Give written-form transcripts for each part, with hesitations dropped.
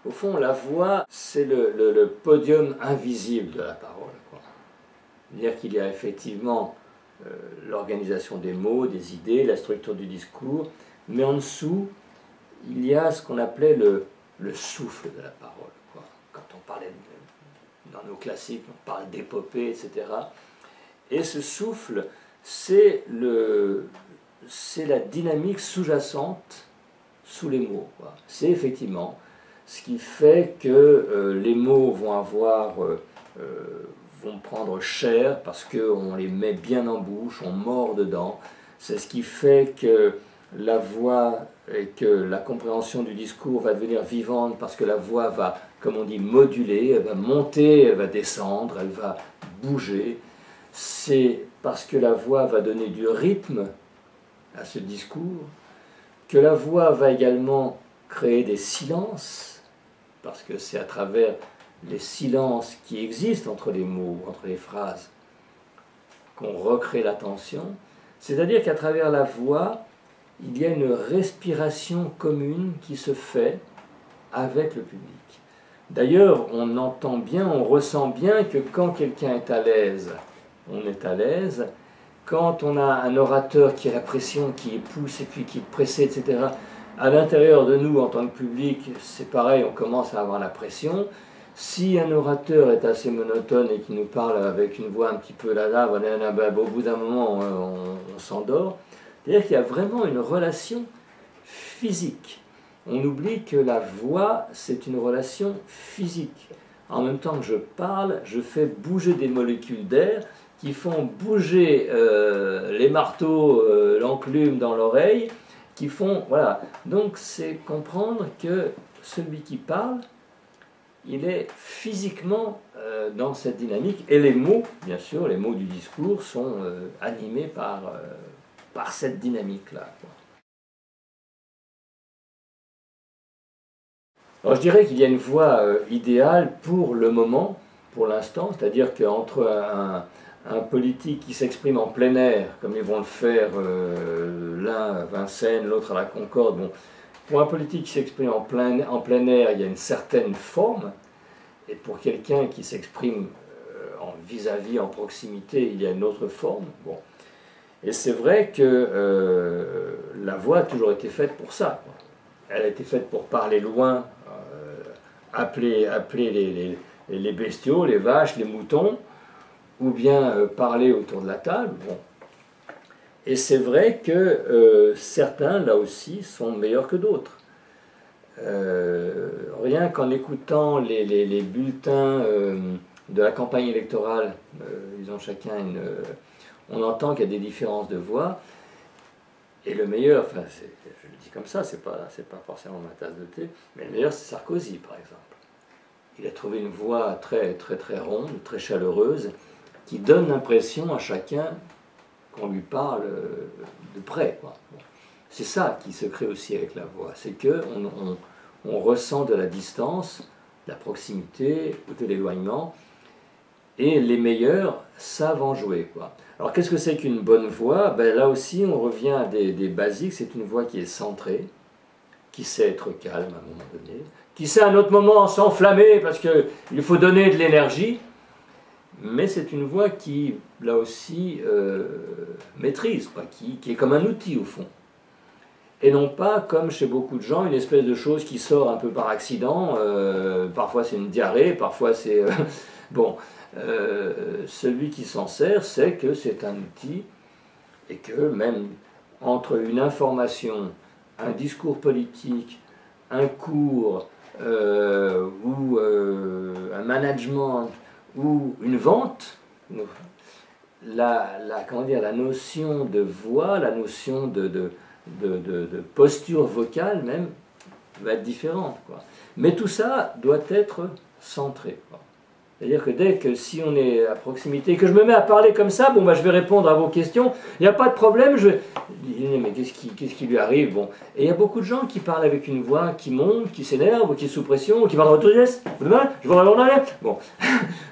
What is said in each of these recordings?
Au fond, la voix, c'est le podium invisible de la parole. C'est-à-dire qu'il y a effectivement l'organisation des mots, des idées, la structure du discours, mais en dessous, il y a ce qu'on appelait le souffle de la parole. Quand on parlait, dans nos classiques, on parle d'épopée, etc. Et ce souffle, c'est la dynamique sous-jacente sous les mots. C'est effectivement ce qui fait que les mots vont prendre chair parce qu'on les met bien en bouche, on mord dedans. C'est ce qui fait que la voix et que la compréhension du discours va devenir vivante parce que la voix va, comme on dit, moduler, elle va monter, elle va descendre, elle va bouger. C'est parce que la voix va donner du rythme à ce discours, que la voix va également créer des silences, parce que c'est à travers les silences qui existent entre les mots, entre les phrases, qu'on recrée l'attention. C'est-à-dire qu'à travers la voix, il y a une respiration commune qui se fait avec le public. D'ailleurs, on entend bien, on ressent bien que quand quelqu'un est à l'aise, on est à l'aise. Quand on a un orateur qui a la pression, qui pousse et puis qui est pressé, etc., à l'intérieur de nous, en tant que public, c'est pareil, on commence à avoir la pression. Si un orateur est assez monotone et qui nous parle avec une voix un petit peu là, au bout d'un moment, on s'endort. C'est-à-dire qu'il y a vraiment une relation physique. On oublie que la voix, c'est une relation physique. En même temps que je parle, je fais bouger des molécules d'air qui font bouger les marteaux, l'enclume dans l'oreille, qui font... Voilà. Donc c'est comprendre que celui qui parle, il est physiquement dans cette dynamique, et les mots, bien sûr, les mots du discours sont animés par cette dynamique-là. Alors je dirais qu'il y a une voie idéale pour le moment, pour l'instant, c'est-à-dire qu'entre un politique qui s'exprime en plein air, comme ils vont le faire l'un à Vincennes, l'autre à la Concorde, bon, pour un politique qui s'exprime en plein air, il y a une certaine forme, et pour quelqu'un qui s'exprime vis-à-vis, en proximité, il y a une autre forme. Bon. Et c'est vrai que la voix a toujours été faite pour ça. Elle a été faite pour parler loin, appeler les bestiaux, les vaches, les moutons, ou bien parler autour de la table. Bon. Et c'est vrai que certains, là aussi, sont meilleurs que d'autres. Rien qu'en écoutant les bulletins de la campagne électorale, ils ont chacun on entend qu'il y a des différences de voix, et le meilleur, enfin je le dis comme ça, c'est pas forcément ma tasse de thé, mais le meilleur c'est Sarkozy par exemple. Il a trouvé une voix très très très ronde, très chaleureuse, qui donne l'impression à chacun qu'on lui parle de près. Bon. C'est ça qui se crée aussi avec la voix, c'est qu'on ressent de la distance, de la proximité, de l'éloignement, et les meilleurs savent en jouer. Alors qu'est-ce que c'est qu'une bonne voix? Ben, là aussi on revient à des basiques, c'est une voix qui est centrée, qui sait être calme à un moment donné, qui sait à un autre moment s'enflammer parce qu'il faut donner de l'énergie, mais c'est une voix qui, là aussi, maîtrise, qui est comme un outil au fond. Et non pas, comme chez beaucoup de gens, une espèce de chose qui sort un peu par accident, parfois c'est une diarrhée, parfois c'est... bon, celui qui s'en sert sait que c'est un outil, et que même entre une information, un discours politique, un cours, ou un management, ou une vente, la notion de voix, la notion de posture vocale même, va être différente. Mais tout ça doit être centré. C'est-à-dire que dès que si on est à proximité, que je me mets à parler comme ça, bon, bah, je vais répondre à vos questions, il n'y a pas de problème, je dis, mais qu'est-ce qui lui arrive, bon. Et il y a beaucoup de gens qui parlent avec une voix qui monte, qui s'énerve, ou qui est sous pression, ou qui parlent en autogeste, je vous répondre. Bon,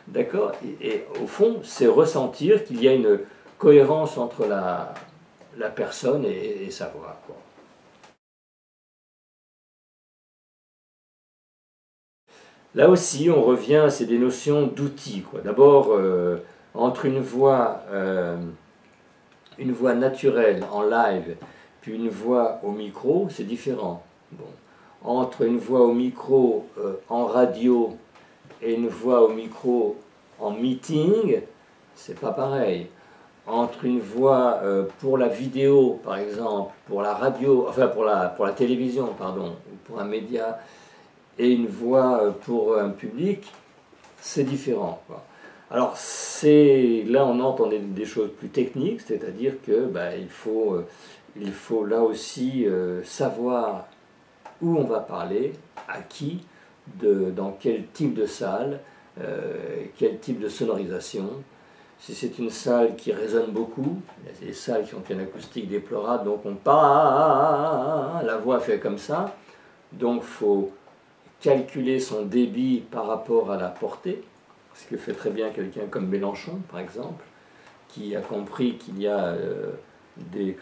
d'accord, et au fond, c'est ressentir qu'il y a une cohérence entre la personne et sa voix, Là aussi, on revient, c'est des notions d'outils. D'abord, entre une voix naturelle en live, puis une voix au micro, c'est différent. Bon. Entre une voix au micro en radio et une voix au micro en meeting, c'est pas pareil. Entre une voix pour la vidéo, par exemple, pour la radio, enfin pour la télévision, pardon, ou pour un média, et une voix pour un public, c'est différent, quoi. Alors là on entre dans des choses plus techniques, c'est-à-dire que il faut là aussi savoir où on va parler, à qui, dans quel type de salle, quel type de sonorisation. Si c'est une salle qui résonne beaucoup, il y a des salles qui ont une acoustique déplorable, donc on parle, la voix fait comme ça, donc il faut calculer son débit par rapport à la portée, ce que fait très bien quelqu'un comme Mélenchon, par exemple, qui a compris qu'il y a des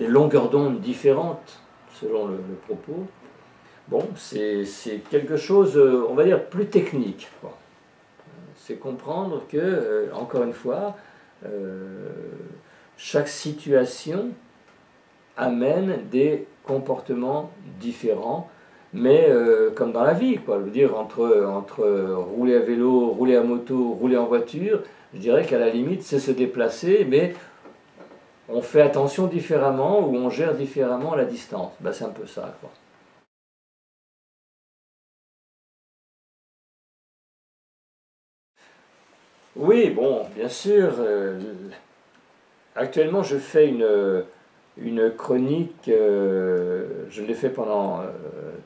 longueurs d'onde différentes selon le propos. Bon, c'est quelque chose, on va dire, plus technique, quoi. C'est comprendre que, encore une fois, chaque situation amène des comportements différents, mais comme dans la vie, quoi. Je veux dire, entre rouler à vélo, rouler à moto, rouler en voiture, je dirais qu'à la limite, c'est se déplacer, mais on fait attention différemment ou on gère différemment la distance. Ben, c'est un peu ça, quoi. Oui, bon, bien sûr. Actuellement, je fais une chronique, je l'ai fait pendant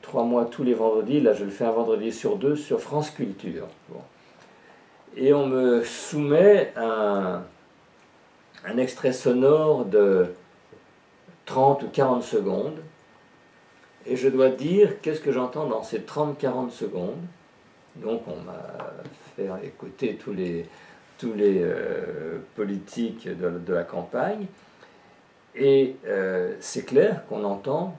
3 mois tous les vendredis, là je le fais un vendredi sur deux sur France Culture. Bon. Et on me soumet un extrait sonore de 30 ou 40 secondes, et je dois dire qu'est-ce que j'entends dans ces 30-40 secondes. Donc on m'a fait écouter tous les politiques de la campagne, et c'est clair qu'on entend,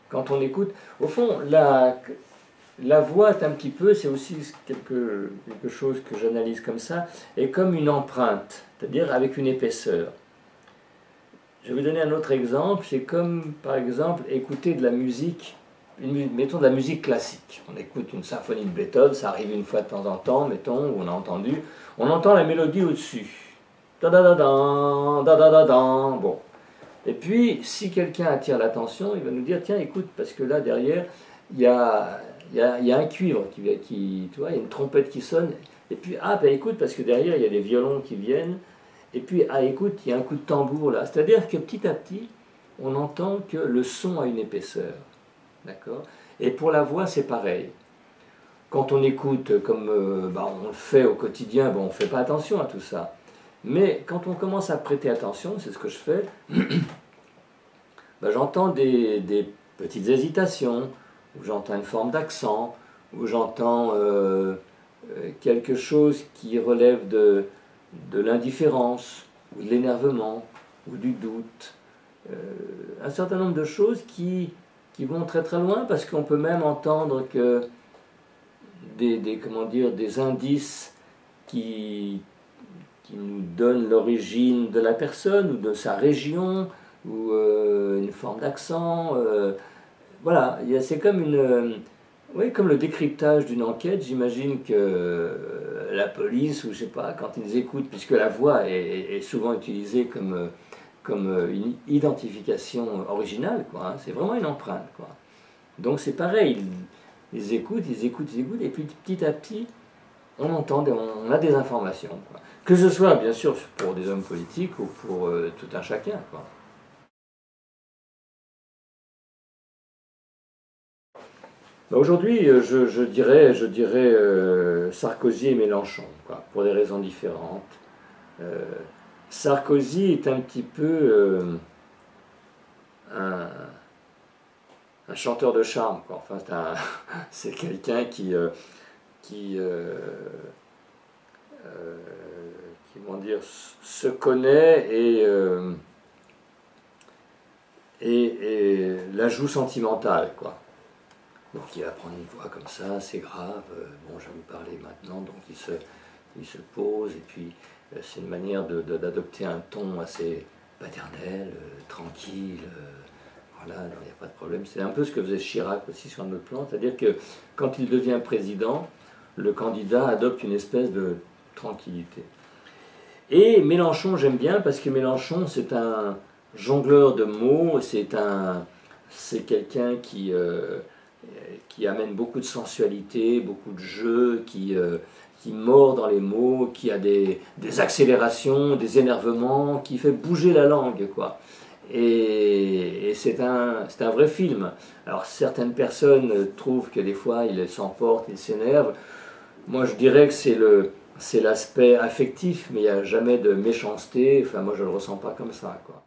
quand on écoute, au fond, la voix est un petit peu, c'est aussi quelque chose que j'analyse comme ça, est comme une empreinte, c'est-à-dire avec une épaisseur. Je vais vous donner un autre exemple, c'est comme par exemple écouter de la musique, mettons de la musique classique. On écoute une symphonie de Beethoven, ça arrive une fois de temps en temps, mettons, où on entend la mélodie au-dessus. Da da da da da da da da. Bon. Et puis, si quelqu'un attire l'attention, il va nous dire, tiens, écoute, parce que là, derrière, il y a un cuivre, tu vois, il y a une trompette qui sonne, et puis, ah, ben écoute, parce que derrière, il y a des violons qui viennent, et puis, ah, écoute, il y a un coup de tambour là. C'est-à-dire que petit à petit, on entend que le son a une épaisseur. D'accord ? Et pour la voix, c'est pareil. Quand on écoute, comme on le fait au quotidien, on ne fait pas attention à tout ça. Mais quand on commence à prêter attention, c'est ce que je fais, j'entends des petites hésitations, ou j'entends une forme d'accent, ou j'entends quelque chose qui relève de l'indifférence, ou de l'énervement, ou du doute. Un certain nombre de choses qui vont très très loin, parce qu'on peut même entendre que des indices qui nous donnent l'origine de la personne, ou de sa région, ou une forme d'accent. Voilà, c'est comme comme le décryptage d'une enquête. J'imagine que la police, ou je sais pas, quand ils écoutent, puisque la voix est souvent utilisée comme une identification originale, quoi, hein, c'est vraiment une empreinte, quoi. Donc c'est pareil, ils écoutent, et puis petit à petit, on a des informations, quoi. Que ce soit bien sûr pour des hommes politiques ou pour tout un chacun, quoi. Aujourd'hui, je dirais Sarkozy et Mélenchon, quoi, pour des raisons différentes. Sarkozy est un petit peu un chanteur de charme, quoi. Enfin, c'est quelqu'un comment dire, se connaît et la joue sentimentale, quoi. Donc il va prendre une voix comme ça, c'est grave, bon je vais vous parler maintenant, donc il se pose, et puis c'est une manière d'adopter un ton assez paternel, tranquille, voilà, il n'y a pas de problème. C'est un peu ce que faisait Chirac aussi sur un autre plan, c'est-à-dire que quand il devient président, le candidat adopte une espèce de tranquillité. Et Mélenchon, j'aime bien, parce que Mélenchon, c'est un jongleur de mots, c'est quelqu'un qui amène beaucoup de sensualité, beaucoup de jeu, qui mord dans les mots, qui a des accélérations, des énervements, qui fait bouger la langue, quoi. Et c'est un vrai film. Alors certaines personnes trouvent que des fois il s'emporte, il s'énerve. Moi je dirais que c'est l'aspect affectif, mais il n'y a jamais de méchanceté. Enfin moi je ne le ressens pas comme ça, quoi.